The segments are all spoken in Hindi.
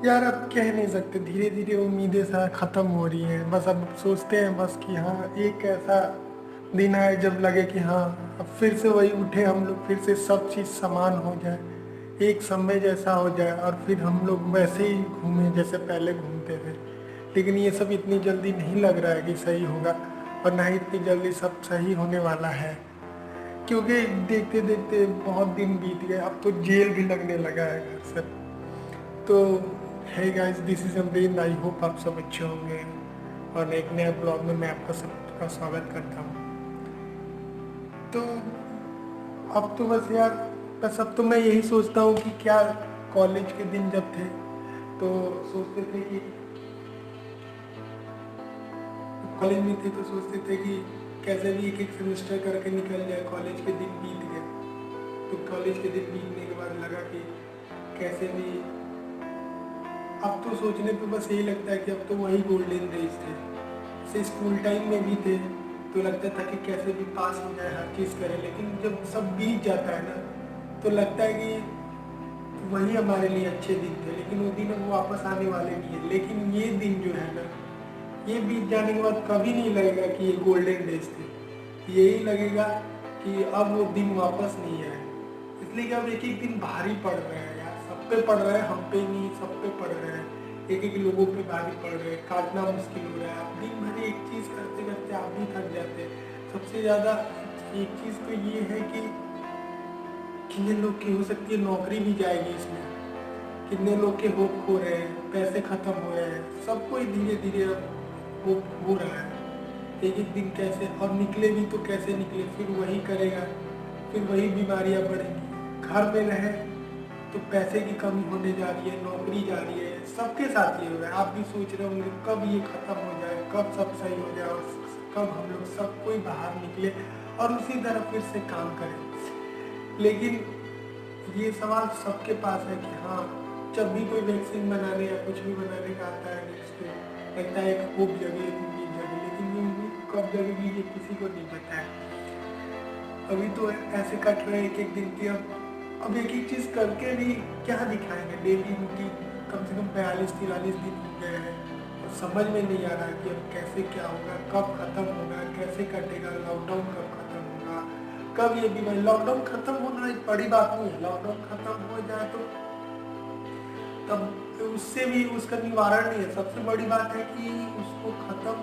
यार अब कह नहीं सकते, धीरे धीरे उम्मीदें सा खत्म हो रही हैं। बस अब सोचते हैं बस कि हाँ एक ऐसा दिन आए जब लगे कि हाँ अब फिर से वही उठे हम लोग, फिर से सब चीज़ समान हो जाए, एक समय जैसा हो जाए और फिर हम लोग वैसे ही घूमें जैसे पहले घूमते थे। लेकिन ये सब इतनी जल्दी नहीं लग रहा है कि सही होगा, और ना ही इतनी जल्दी सब सही होने वाला है, क्योंकि देखते देखते बहुत दिन बीत गए। अब तो जेल भी लगने लगा है घर से। तो है guys, this is Amreen. I hope आप सब अच्छे होंगे, और एक नए ब्लॉग में मैं आपका सबका स्वागत करता हूँ। तो अब तो बस यार, बस अब तो मैं यही सोचता हूँ कि क्या कॉलेज के दिन जब थे तो सोचते थे कि कॉलेज में थे तो सोचते थे कि कैसे भी एक एक सेमेस्टर करके निकल जाए। कॉलेज के दिन बीत गए, तो कॉलेज के दिन बीतने के बाद लगा कि कैसे भी, अब तो सोचने पे बस यही लगता है कि अब तो वही गोल्डन डेज थे। जैसे स्कूल टाइम में भी थे तो लगता था कि कैसे भी पास हो जाए, हर चीज़ करें। लेकिन जब सब बीत जाता है ना, तो लगता है कि वही हमारे लिए अच्छे दिन थे, लेकिन वो दिन अब वापस आने वाले नहीं है। लेकिन ये दिन जो है ना, ये बीत जाने के बाद कभी नहीं लगेगा कि ये गोल्डन डेज थे। यही लगेगा कि अब वो दिन वापस नहीं आए। इसलिए कि अब एक एक दिन भारी पड़ रहे हैं यार, सब पे पड़ रहे हैं, हम पे नहीं, सब पे पड़ रहे हैं। एक एक लोगों पे भारी पड़ रहे हैं, काटना मुश्किल हो रहा है। आप दिन भर एक चीज़ करते करते आप भी थक जाते हैं। सबसे ज़्यादा एक चीज़ तो ये है कि कितने लोग की हो सकती है नौकरी भी जाएगी इसमें, कितने लोग के होप खो रहे हैं, पैसे खत्म हो रहे हैं, सबको ही धीरे धीरे अब होप हो रहा है। एक एक दिन कैसे, और निकले भी तो कैसे निकले, फिर वही करेगा, फिर वही बीमारियां बढ़ेंगी। घर में रहे तो पैसे की कमी होने जा रही है, नौकरी जा रही है, सबके साथ ये हो रहा है। आप भी सोच रहे होंगे कब ये खत्म हो जाए, कब सब सही हो जाए, और कब हम लोग सब कोई बाहर निकले और उसी तरह फिर से काम करें। लेकिन ये सवाल सबके पास है कि हाँ, जब भी कोई वैक्सीन बनाने या कुछ भी बनाने का आता है न्यूज़ पे, लगता है एक होप जगे, एक उम्मीद जगे। लेकिन ये उम्मीद कब जगेगी ये किसी को नहीं पता है। अभी तो ऐसे कट रहे एक एक दिन की। अब एक एक चीज़ करके भी क्या दिखाएंगे। डेली रूटीन कम से कम 42-43 दिन हो गए हैं, और समझ में नहीं आ रहा है कि अब कैसे क्या होगा, कब खत्म होगा, कैसे कटेगा, लॉकडाउन कब खत्म होगा, कब ये बीमारी। लॉकडाउन खत्म होना एक बड़ी बात नहीं है, लॉकडाउन खत्म हो जाए तो तब उससे भी उसका निवारण नहीं है। सबसे बड़ी बात है कि उसको खत्म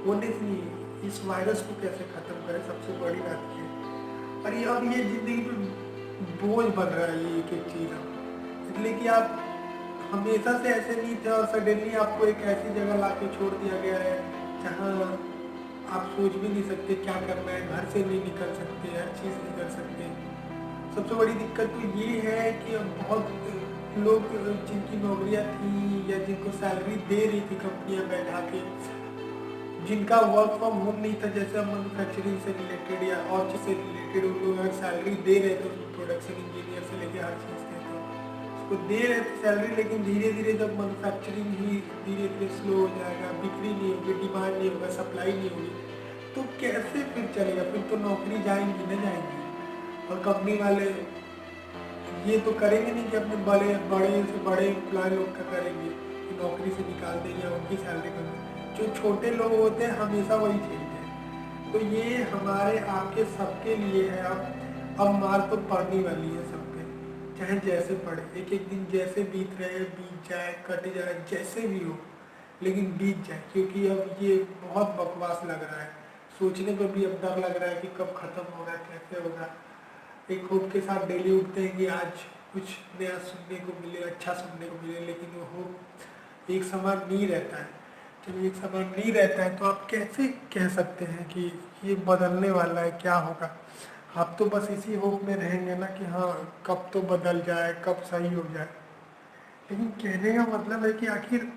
होने से नहीं, इस वायरस को कैसे खत्म करें, सबसे बड़ी बात ये है। और ये अब ये जिंदगी पे बोझ बन रहा है ये एक एक चीज़ अब। इसलिए कि आप हमेशा से ऐसे नहीं थे, और सडनली आपको एक ऐसी जगह ला के छोड़ दिया गया है जहाँ आप सोच भी नहीं सकते क्या करना है, घर से नहीं निकल सकते, हर चीज़ नहीं कर सकते। सबसे बड़ी दिक्कत तो ये है कि अब बहुत लोग जिनकी नौकरियां थी या जिनको सैलरी दे रही थी कंपनियां बैठा के, जिनका वर्क फ्रॉम होम नहीं था, जैसे मैन्युफैक्चरिंग से रिलेटेड या और चीज़ से रिलेटेड, उन लोग अगर सैलरी दे रहे थे, प्रोडक्शन इंजीनियर से लेके हर चीज़ के, तो उसको दे रहे थे सैलरी। लेकिन धीरे धीरे जब मैन्युफैक्चरिंग ही धीरे धीरे स्लो हो जाएगा, बिक्री नहीं होगी, डिमांड नहीं होगा, सप्लाई नहीं होगी, तो कैसे फिर चलेगा। फिर तो नौकरी जाएंगी ना जाएंगी। और कंपनी वाले ये तो करेंगे नहीं कि अपने बड़े बड़े से बड़े एम्प्लॉय लोग का करेंगे कि नौकरी से निकाल दें या उनकी सैलरी कम दें। जो छोटे लोग होते हैं हमेशा वही झेलते हैं। तो ये हमारे आपके सबके लिए है। अब मार तो पड़ने वाली है सब पे, चाहे जैसे पड़े। एक एक दिन जैसे बीत रहे, बीत जाए, कट जाए, जैसे भी हो, लेकिन बीत जाए। क्योंकि अब ये बहुत बकवास लग रहा है, सोचने पर भी अब डर लग रहा है कि कब खत्म होगा, कैसे होगा। एक होप के साथ डेली उठते हैं कि आज कुछ नया सुनने को मिले, अच्छा सुनने को मिले, लेकिन वो होप एक समान नहीं रहता है। जब एक समान नहीं रहता है तो आप कैसे कह सकते हैं कि ये बदलने वाला है, क्या होगा। आप तो बस इसी होप में रहेंगे ना कि हाँ कब तो बदल जाए, कब सही हो जाए। लेकिन कहने का मतलब है कि आखिर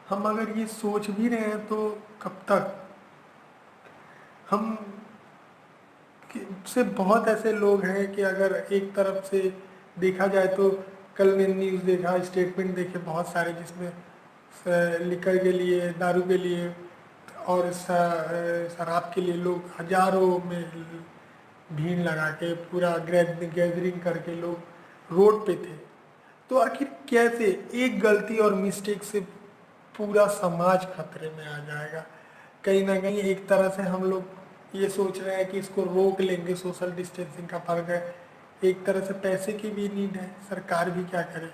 हम अगर ये सोच भी रहे हैं तो कब तक। हम से बहुत ऐसे लोग हैं कि अगर एक तरफ से देखा जाए तो, कल मैंने न्यूज़ देखा, स्टेटमेंट देखे बहुत सारे, जिसमें लिकर के लिए, दारू के लिए और शराब के लिए लोग हजारों में भीड़ लगा के पूरा गैदरिंग करके लोग रोड पे थे। तो आखिर कैसे एक गलती और मिस्टेक से पूरा समाज खतरे में आ जाएगा। कहीं ना कहीं एक तरह से हम लोग ये सोच रहे हैं कि इसको रोक लेंगे, सोशल डिस्टेंसिंग का फर्क है। एक तरह से पैसे की भी नीड है, सरकार भी क्या करे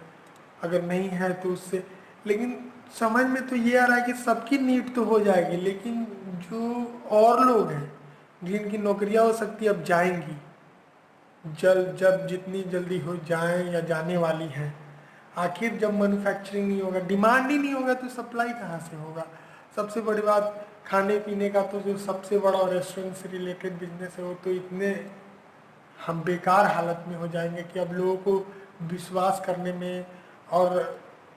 अगर नहीं है तो उससे। लेकिन समझ में तो ये आ रहा है कि सबकी नीड तो हो जाएगी, लेकिन जो और लोग हैं जिनकी नौकरियां हो सकती है अब जाएंगी, जब जितनी जल्दी हो जाए या जाने वाली हैं। आखिर जब मैन्युफैक्चरिंग नहीं होगा, डिमांड ही नहीं होगा तो सप्लाई कहाँ से होगा। सबसे बड़ी बात खाने पीने का तो जो सबसे बड़ा रेस्टोरेंट से रिलेटेड बिजनेस है वो तो इतने हम बेकार हालत में हो जाएंगे कि अब लोगों को विश्वास करने में और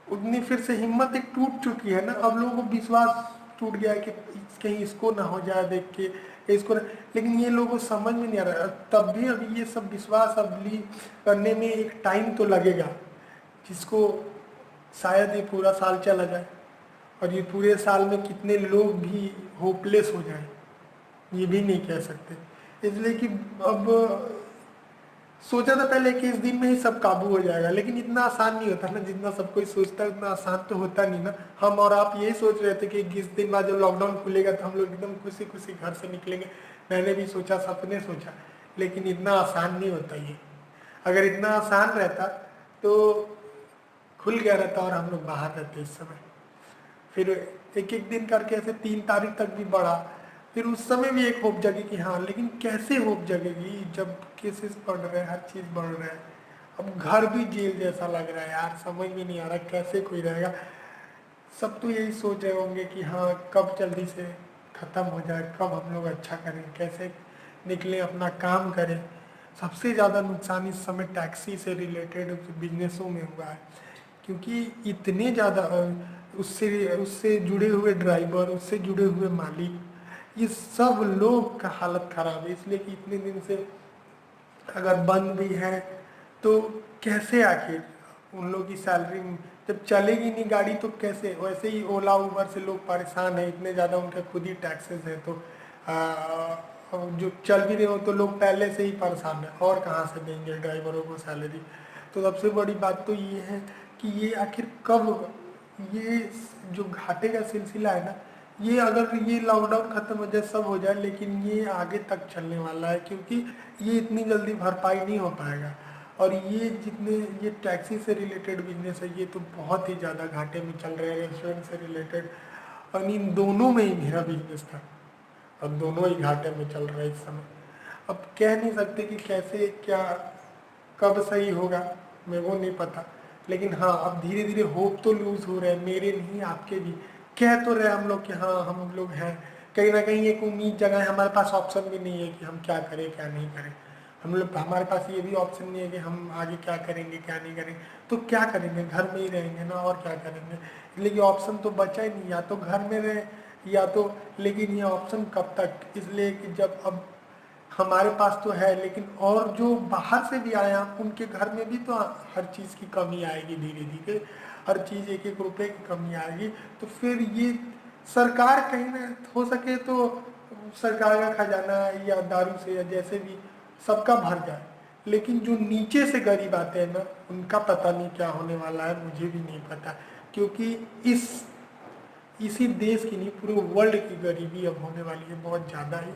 उतनी फिर से हिम्मत एक टूट चुकी है ना। अब लोगों को विश्वास टूट गया है कि कहीं इसको ना हो जाए देख के इसको ना। लेकिन ये लोगों को समझ में नहीं आ रहा, तब भी अब ये सब विश्वास अब ली करने में एक टाइम तो लगेगा, जिसको शायद ये पूरा साल चला जाए और ये पूरे साल में कितने लोग भी होपलेस हो जाए ये भी नहीं कह सकते। इसलिए कि अब सोचा था पहले कि इस दिन में ही सब काबू हो जाएगा, लेकिन इतना आसान नहीं होता ना जितना सब कोई सोचता है, उतना आसान तो होता नहीं ना। हम और आप यही सोच रहे थे कि 20 दिन बाद जब लॉकडाउन खुलेगा तो हम लोग एकदम खुशी खुशी घर से निकलेंगे। मैंने भी सोचा, सबने सोचा, लेकिन इतना आसान नहीं होता ये। अगर इतना आसान रहता तो खुल गया रहता और हम लोग बाहर रहते इस समय। फिर एक एक दिन करके ऐसे 3 तारीख तक भी बढ़ा, फिर उस समय भी एक होप जगी कि हाँ, लेकिन कैसे होप जगेगी जब केसेस बढ़ रहे हैं, हर चीज़ बढ़ रहा है। अब घर भी जेल जैसा लग रहा है यार, समझ में नहीं आ रहा कैसे कोई रहेगा। सब तो यही सोच रहे होंगे कि हाँ कब जल्दी से ख़त्म हो जाए, कब हम लोग अच्छा करें, कैसे निकलें, अपना काम करें। सबसे ज़्यादा नुकसान इस समय टैक्सी से रिलेटेड बिजनेसों में हुआ है, क्योंकि इतने ज़्यादा उससे उससे जुड़े हुए ड्राइवर, उससे जुड़े हुए मालिक, ये सब लोग का हालत ख़राब है। इसलिए कि इतने दिन से अगर बंद भी है तो कैसे आखिर उन लोग की सैलरी जब चलेगी नहीं गाड़ी तो कैसे। वैसे ही ओला उबर से लोग परेशान है, इतने ज़्यादा उनके खुद ही टैक्सेस है, तो जो चल भी रहे हो तो लोग पहले से ही परेशान है और कहाँ से देंगे ड्राइवरों को सैलरी। तो सबसे बड़ी बात तो ये है कि ये आखिर कब, ये जो घाटे का सिलसिला है ना, ये अगर ये लॉकडाउन खत्म हो जाए, सब हो जाए, लेकिन ये आगे तक चलने वाला है, क्योंकि ये इतनी जल्दी भरपाई नहीं हो पाएगा। और ये जितने ये टैक्सी से रिलेटेड बिजनेस है ये तो बहुत ही ज़्यादा घाटे में चल रहे हैं, रेस्टोरेंट से रिलेटेड, और इन दोनों में ही मेरा बिजनेस था, अब दोनों ही घाटे में चल रहा है इस समय। अब कह नहीं सकते कि कैसे क्या कब सही होगा, मेरे को नहीं पता। लेकिन हाँ, अब धीरे धीरे होप तो लूज हो रहे हैं, मेरे नहीं आपके भी। कह तो रहे हम लोग कि हाँ हम लोग हैं, कहीं ना कहीं एक उम्मीद जगह है। हमारे पास ऑप्शन भी नहीं है कि हम क्या करें क्या नहीं करें। हम लोग, हमारे पास ये भी ऑप्शन नहीं है कि हम आगे क्या करेंगे क्या नहीं करेंगे। तो क्या करेंगे, घर में ही रहेंगे ना, और क्या करेंगे। लेकिन ऑप्शन तो बचा ही नहीं, या तो घर में रहे या तो, लेकिन ये ऑप्शन कब तक। इसलिए कि जब अब हमारे पास तो है, लेकिन और जो बाहर से भी आए हैं उनके घर में भी तो हर चीज़ की कमी आएगी धीरे धीरे, हर चीज़ एक एक रुपए की कमी आएगी। तो फिर ये सरकार कहीं ना हो सके तो सरकार का खजाना या दारू से या जैसे भी सबका भर जाए, लेकिन जो नीचे से गरीब आते हैं ना उनका पता नहीं क्या होने वाला है, मुझे भी नहीं पता। क्योंकि इसी देश की नहीं, पूरे वर्ल्ड की गरीबी अब होने वाली है बहुत ज़्यादा ही।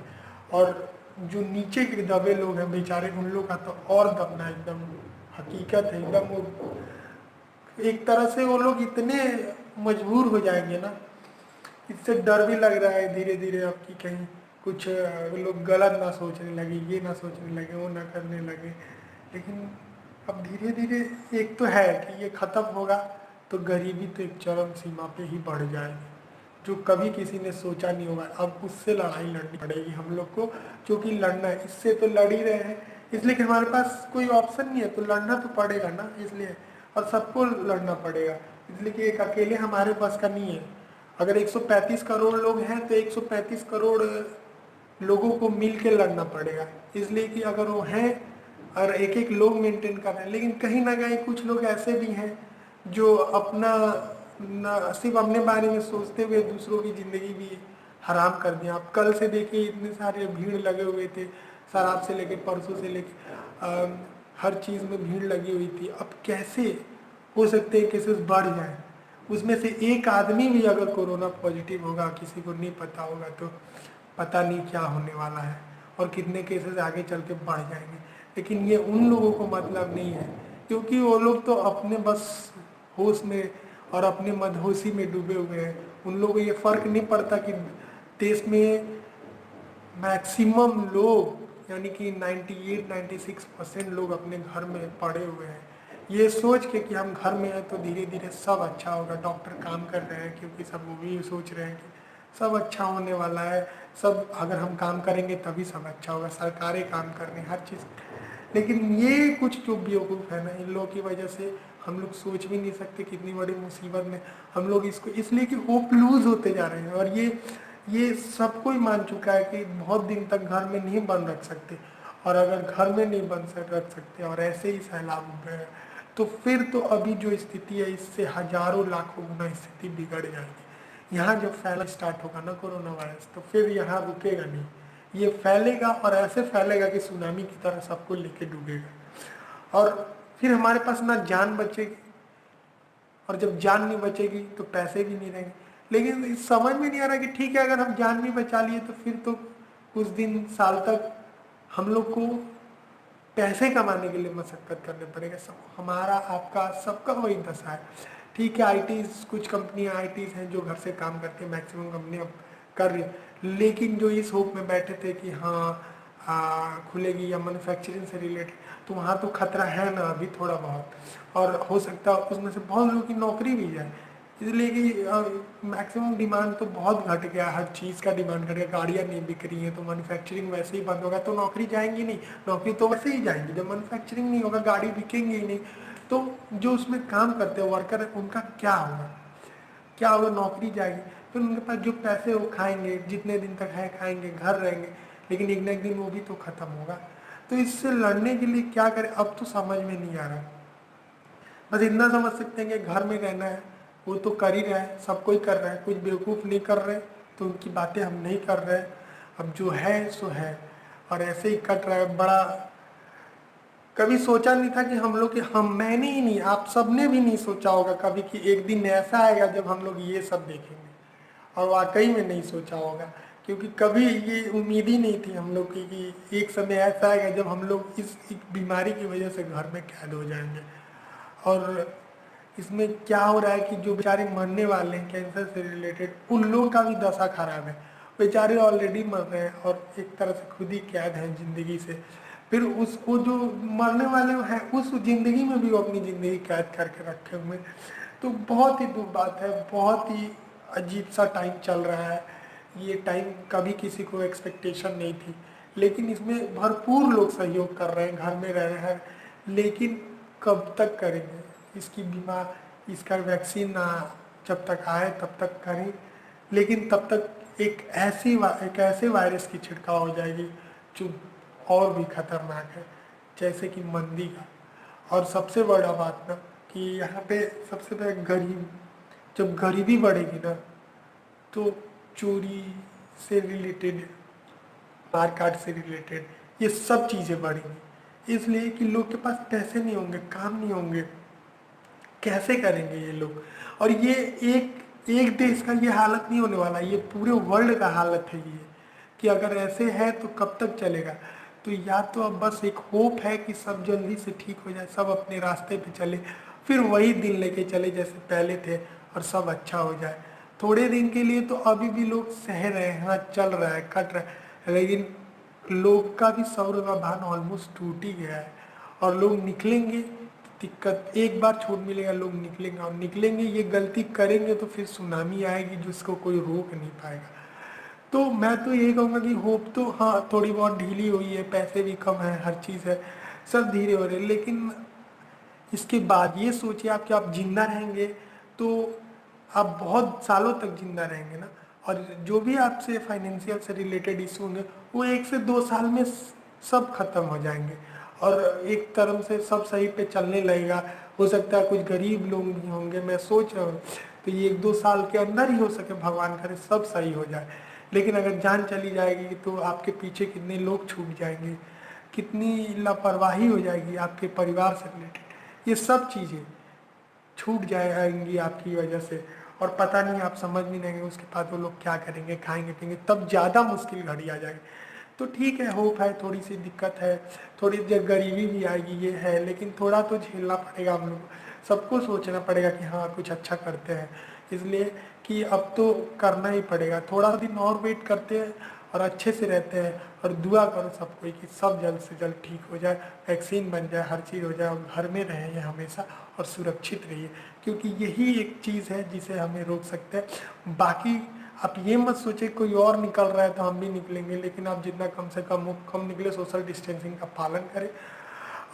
और जो नीचे के दबे लोग हैं बेचारे, उन लोग का तो और दबना एकदम हकीकत है एकदम। वो एक तरह से वो लोग इतने मजबूर हो जाएंगे ना, इससे डर भी लग रहा है धीरे धीरे अब कि कहीं कुछ लोग गलत ना सोचने लगे, ये ना सोचने लगे, वो ना करने लगे। लेकिन अब धीरे धीरे एक तो है कि ये खत्म होगा तो गरीबी तो एक चरम सीमा पे ही बढ़ जाएगी, जो कभी किसी ने सोचा नहीं होगा। अब उससे लड़ाई लड़नी पड़ेगी हम लोग को, क्योंकि लड़ना है, इससे तो लड़ ही रहे हैं, इसलिए कि हमारे पास कोई ऑप्शन नहीं है, तो लड़ना तो पड़ेगा ना इसलिए। और सबको लड़ना पड़ेगा, इसलिए कि एक अकेले हमारे पास का नहीं है। अगर 135 करोड़ लोग हैं तो 135 करोड़ लोगों को मिल के लड़ना पड़ेगा। इसलिए कि अगर वो हैं और एक एक लोग मेंटेन कर रहे हैं, लेकिन कहीं ना कहीं कुछ लोग ऐसे भी हैं जो अपना न सिर्फ अपने बारे में सोचते हुए दूसरों की ज़िंदगी भी हराम कर दिया। आप कल से देखिए इतने सारे भीड़ लगे हुए थे, शराब से लेके परसों से लेके हर चीज़ में भीड़ लगी हुई थी। अब कैसे हो सकते हैं केसेस बढ़ जाए। उसमें से एक आदमी भी अगर कोरोना पॉजिटिव होगा, किसी को नहीं पता होगा, तो पता नहीं क्या होने वाला है और कितने केसेस आगे चल के बढ़ जाएंगे। लेकिन ये उन लोगों को मतलब नहीं है, क्योंकि वो लोग तो अपने बस होश में और अपने मदहोशी में डूबे हुए हैं। उन लोगों को ये फर्क नहीं पड़ता कि देश में मैक्सिमम लोग यानी कि 98-96% लोग अपने घर में पड़े हुए हैं। ये सोच के कि हम घर में हैं तो धीरे धीरे सब अच्छा होगा, डॉक्टर काम कर रहे हैं क्योंकि सब वो भी सोच रहे हैं कि सब अच्छा होने वाला है, सब अगर हम काम करेंगे तभी सब अच्छा होगा, सरकारें काम कर रही हैं हर चीज़। लेकिन ये कुछ जो बेवकूफ़ है ना, इन लोगों की वजह से हम लोग सोच भी नहीं सकते कितनी बड़ी मुसीबत में हम लोग इसको, इसलिए कि होप लूज होते जा रहे हैं। और ये सबको ही मान चुका है कि बहुत दिन तक घर में नहीं बंद रख सकते, और अगर घर में नहीं बंद रख सकते और ऐसे ही सैलाब हो गए तो फिर तो अभी जो स्थिति है इससे हजारों लाखों गुना स्थिति बिगड़ जाएगी। यहाँ जब फैलना स्टार्ट होगा ना कोरोना वायरस, तो फिर यहाँ रुकेगा नहीं, ये फैलेगा और ऐसे फैलेगा कि सुनामी की तरह सबको लेके डूबेगा। और फिर हमारे पास ना जान बचेगी, और जब जान नहीं बचेगी तो पैसे भी नहीं रहेंगे। लेकिन समझ में नहीं आ रहा कि ठीक है, अगर हम जान भी बचा लिए तो फिर तो कुछ दिन साल तक हम लोग को पैसे कमाने के लिए मशक्कत करने पड़ेगा। सब हमारा आपका सबका वही दशा है। ठीक है, आईटी कुछ कंपनियां आईटी हैं जो घर से काम करती हैं, मैक्सिमम कंपनियां कर रही हैं, लेकिन जो इस होप में बैठे थे कि हाँ खुलेगी या मैन्युफैक्चरिंग से रिलेटेड, तो वहाँ तो खतरा है ना अभी थोड़ा बहुत, और हो सकता है उसमें से बहुत लोगों की नौकरी भी जाए। इसलिए कि मैक्सिमम डिमांड तो बहुत घट गया, हर चीज़ का डिमांड घट गया, गाड़ियाँ नहीं बिक रही हैं तो मैन्युफैक्चरिंग वैसे ही बंद होगा तो नौकरी जाएंगी नहीं, नौकरी तो वैसे ही जाएंगी। जब मैन्युफैक्चरिंग नहीं होगा, गाड़ी बिकेंगी ही नहीं, तो जो उसमें काम करते हैं वर्कर उनका क्या होगा, क्या होगा, नौकरी जाएगी। फिर उनके पास जो पैसे वो खाएंगे, जितने दिन तक है खाएंगे, घर रहेंगे, लेकिन एक ना एक दिन वो भी तो खत्म होगा। तो इससे लड़ने के लिए क्या करें अब तो समझ में नहीं आ रहा। बस इतना समझ सकते हैं कि घर में रहना है, वो तो कर ही रहा है, सब कोई कर रहा है, कुछ बेवकूफ़ नहीं कर रहे तो उनकी बातें हम नहीं कर रहे। अब जो है सो है, और ऐसे ही कट रहा है। बड़ा कभी सोचा नहीं था कि हम लोग के, हम मैंने ही नहीं, आप सबने भी नहीं सोचा होगा कभी कि एक दिन ऐसा आएगा जब हम लोग ये सब देखेंगे। और वाकई में नहीं सोचा होगा, क्योंकि कभी ये उम्मीद ही नहीं थी हम लोग की कि एक समय ऐसा आएगा जब हम लोग इस एक बीमारी की वजह से घर में कैद हो जाएंगे। और इसमें क्या हो रहा है कि जो बेचारे मरने वाले हैं कैंसर से रिलेटेड, उन लोगों का भी दशा खराब है। बेचारे ऑलरेडी मर रहे हैं और एक तरह से खुद ही कैद हैं जिंदगी से, फिर उसको जो मरने वाले हैं उस जिंदगी में भी वो अपनी जिंदगी कैद करके रखे हुए हैं। तो बहुत ही दुख बात है, बहुत ही अजीब सा टाइम चल रहा है। ये टाइम कभी किसी को एक्सपेक्टेशन नहीं थी, लेकिन इसमें भरपूर लोग सहयोग कर रहे हैं, घर में रह रहे हैं। लेकिन कब तक करेंगे इसकी बीमा, इसका वैक्सीन जब तक आए तब तक करें। लेकिन तब तक एक ऐसे वायरस की छिड़काव हो जाएगी जो और भी खतरनाक है, जैसे कि मंदी का। और सबसे बड़ा बात ना कि यहाँ पे सबसे बड़ा गरीब, जब गरीबी बढ़ेगी ना तो चोरी से रिलेटेड, मारकाट से रिलेटेड ये सब चीज़ें बढ़ेंगी। इसलिए कि लोग के पास पैसे नहीं होंगे, काम नहीं होंगे, कैसे करेंगे ये लोग। और ये एक एक देश का ये हालत नहीं होने वाला, ये पूरे वर्ल्ड का हालत है ये, कि अगर ऐसे है तो कब तक चलेगा। तो या तो अब बस एक होप है कि सब जल्दी से ठीक हो जाए, सब अपने रास्ते पे चले, फिर वही दिन लेके चले जैसे पहले थे और सब अच्छा हो जाए। थोड़े दिन के लिए तो अभी भी लोग सह रहे हैं, हाँ चल रहा है, कट रहा है, लेकिन लोग का भी सब्र का बांध ऑलमोस्ट टूट ही गया है। और लोग निकलेंगे तो दिक्कत, एक बार छूट मिलेगा लोग निकलेंगे, और निकलेंगे ये गलती करेंगे तो फिर सुनामी आएगी जिसको कोई रोक नहीं पाएगा। तो मैं तो यही कहूँगा कि होप तो हाँ थोड़ी बहुत ढीली हुई है, पैसे भी कम है, हर चीज़ है, सब धीरे हो रहे हैं, लेकिन इसके बाद ये सोचिए आप कि आप जिंदा रहेंगे तो आप बहुत सालों तक जिंदा रहेंगे ना। और जो भी आपसे फाइनेंशियल से रिलेटेड इशू होंगे वो 1 से 2 साल में सब खत्म हो जाएंगे, और एक तरह से सब सही पे चलने लगेगा। हो सकता है कुछ गरीब लोग भी होंगे, मैं सोच रहा हूँ, तो ये 1-2 साल के अंदर ही हो सके, भगवान करे सब सही हो जाए। लेकिन अगर जान चली जाएगी तो आपके पीछे कितने लोग छूट जाएंगे, कितनी लापरवाही हो जाएगी आपके परिवार से रिलेटेड, ये सब चीज़ें छूट जाएंगी आपकी वजह से, और पता नहीं आप समझ भी नहीं, उसके बाद वो लोग क्या करेंगे, खाएंगे पिएंगे, तब ज़्यादा मुश्किल घड़ी आ जाएगी। तो ठीक है, होप है, थोड़ी सी दिक्कत है, थोड़ी गरीबी भी आएगी, ये है, लेकिन थोड़ा तो झेलना पड़ेगा हम लोग को। सबको सोचना पड़ेगा कि हाँ कुछ अच्छा करते हैं, इसलिए कि अब तो करना ही पड़ेगा। थोड़ा दिन और वेट करते हैं और अच्छे से रहते हैं, और दुआ करो सबको कि सब जल्द से जल्द ठीक हो जाए, वैक्सीन बन जाए, हर चीज़ हो जाए, और घर में रहें ये हमेशा और सुरक्षित रहिए, क्योंकि यही एक चीज़ है जिसे हमें रोक सकते हैं। बाकी आप ये मत सोचे कोई और निकल रहा है तो हम भी निकलेंगे, लेकिन आप जितना कम से कम हो, कम निकले, सोशल डिस्टेंसिंग का पालन करें,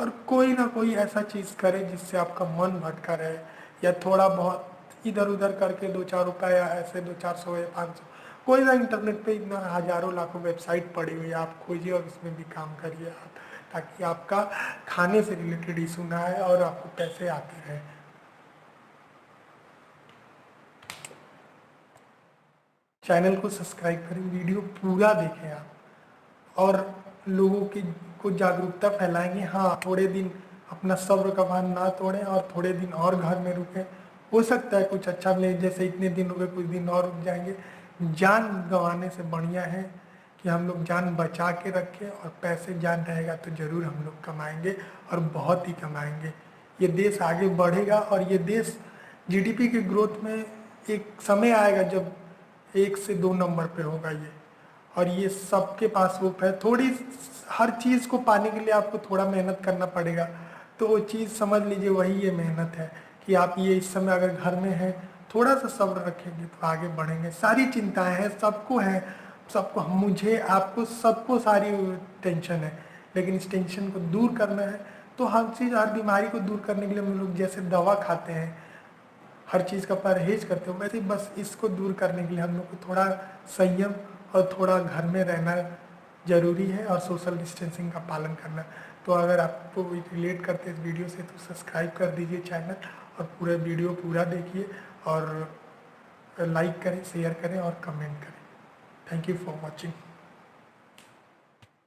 और कोई ना कोई ऐसा चीज़ करें जिससे आपका मन भटका रहे, या थोड़ा बहुत इधर उधर करके 2-4 रुपये या ऐसे 200-400 या 500, कोई ना, इंटरनेट पे इतना हजारों लाखों वेबसाइट पड़ी हुई है, आप खोजिए और इसमें भी काम करिए आप, ताकि आपका खाने से रिलेटेड इशू ना आए और आपको पैसे आते रहें। चैनल को सब्सक्राइब करें, वीडियो पूरा देखें आप, और लोगों की को जागरूकता फैलाएंगे। हाँ, थोड़े दिन अपना सब्र का बांध ना तोड़ें और थोड़े दिन और घर में रुकें, हो सकता है कुछ अच्छा मिले, जैसे इतने दिन हो गए, कुछ दिन और रुक जाएंगे। जान गंवाने से बढ़िया है कि हम लोग जान बचा के रखें, और पैसे जान रहेगा तो ज़रूर हम लोग कमाएंगे, और बहुत ही कमाएंगे। ये देश आगे बढ़ेगा, और ये देश जीडीपी के ग्रोथ में एक समय आएगा जब 1 से 2 नंबर पे होगा ये, और ये सबके पास होप है। थोड़ी हर चीज़ को पाने के लिए आपको थोड़ा मेहनत करना पड़ेगा, तो वो चीज़ समझ लीजिए वही ये मेहनत है, कि आप ये इस समय अगर घर में हैं, थोड़ा सा सब्र रखेंगे तो आगे बढ़ेंगे। सारी चिंताएं हैं, सबको है, सबको, मुझे, आपको, सबको सारी टेंशन है, लेकिन इस टेंशन को दूर करना है, तो हर चीज़, हर बीमारी को दूर करने के लिए हम लोग जैसे दवा खाते हैं, हर चीज़ का परहेज करते हो, वैसे ही बस इसको दूर करने के लिए हम लोग को थोड़ा संयम और थोड़ा घर में रहना जरूरी है, और सोशल डिस्टेंसिंग का पालन करना। तो अगर आपको रिलेट करते हैं इस वीडियो से तो सब्सक्राइब कर दीजिए चैनल, और पूरा वीडियो पूरा देखिए, और लाइक करें, शेयर करें और कमेंट करें। Thank you for watching.